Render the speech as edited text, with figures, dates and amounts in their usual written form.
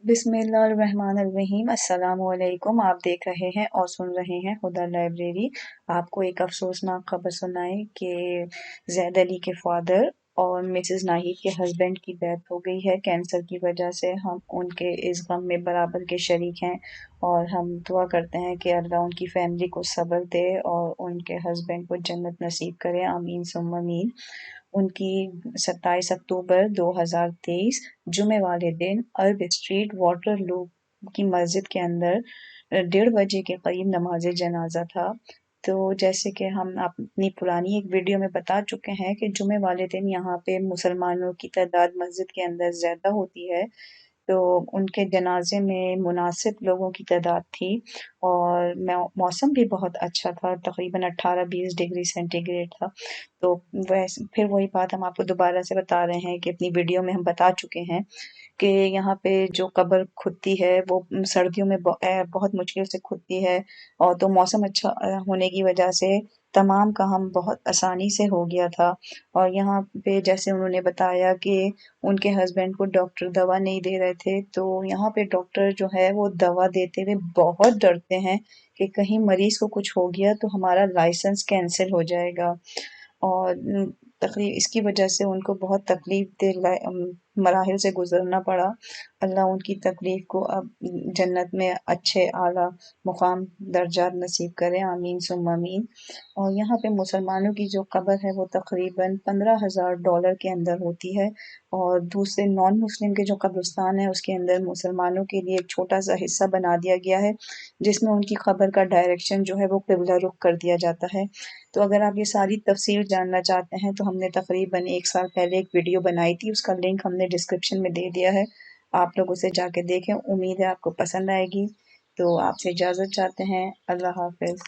बिस्मिल्लाहिर्रहमानिर्रहीम। अस्सलामुअलैकुम। आप देख रहे हैं और सुन रहे हैं हुदा लाइब्रेरी। आपको एक अफसोसनाक खबर सुनाए कि जैद अली के फादर और मिसेस नाहिद के हस्बैंड की डेथ हो गई है कैंसर की वजह से। हम उनके इस गम में बराबर के शरीक हैं और हम दुआ करते हैं कि अल्लाह उनकी फैमिली को सब्र दे और उनके हस्बैंड को जन्नत नसीब करे। आमीन सुम्मा आमीन। उनकी 27 अक्टूबर 2023 जुमे वाले दिन अरब स्ट्रीट वाटरलू की मस्जिद के अंदर 1:30 के करीब नमाज जनाजा था। तो जैसे कि हम अपनी पुरानी एक वीडियो में बता चुके हैं कि जुमे वाले दिन यहाँ पे मुसलमानों की तादाद मस्जिद के अंदर ज़्यादा होती है, तो उनके जनाजे में मुनासिब लोगों की तादाद थी और मौसम भी बहुत अच्छा था, तकरीबन 18-20 डिग्री सेंटीग्रेड था। तो वैसे फिर वही बात हम आपको दोबारा से बता रहे हैं कि अपनी वीडियो में हम बता चुके हैं कि यहाँ पे जो कब्र खुदती है वो सर्दियों में बहुत मुश्किल से खुदती है। और तो मौसम अच्छा होने की वजह से तमाम काम बहुत आसानी से हो गया था। और यहाँ पे जैसे उन्होंने बताया कि उनके हस्बैंड को डॉक्टर दवा नहीं दे रहे थे, तो यहाँ पे डॉक्टर जो है वो दवा देते हुए बहुत डरते हैं कि कहीं मरीज को कुछ हो गया तो हमारा लाइसेंस कैंसिल हो जाएगा। और तकलीफ इसकी वजह से उनको बहुत तकलीफ दे मराहिल से गुजरना पड़ा। अल्लाह उनकी तकलीफ को अब जन्नत में अच्छे आला मुकाम दर्जात नसीब करे। आमीन सुम्मा आमीन। और यहाँ पे मुसलमानों की जो कब्र है वो तकरीबन $15,000 के अंदर होती है और दूसरे नॉन मुस्लिम के जो कब्रिस्तान है उसके अंदर मुसलमानों के लिए एक छोटा सा हिस्सा बना दिया गया है जिसमें उनकी कब्र का डायरेक्शन जो है वो किबला रुख कर दिया जाता है। तो अगर आप ये सारी तफसील जानना चाहते हैं तो हमने तकरीबन 1 साल पहले एक वीडियो बनाई थी, उसका लिंक हमने डिस्क्रिप्शन में दे दिया है, आप लोग उसे जाके देखें। उम्मीद है आपको पसंद आएगी। तो आपसे इजाज़त चाहते हैं। अल्लाह हाफ़िज़।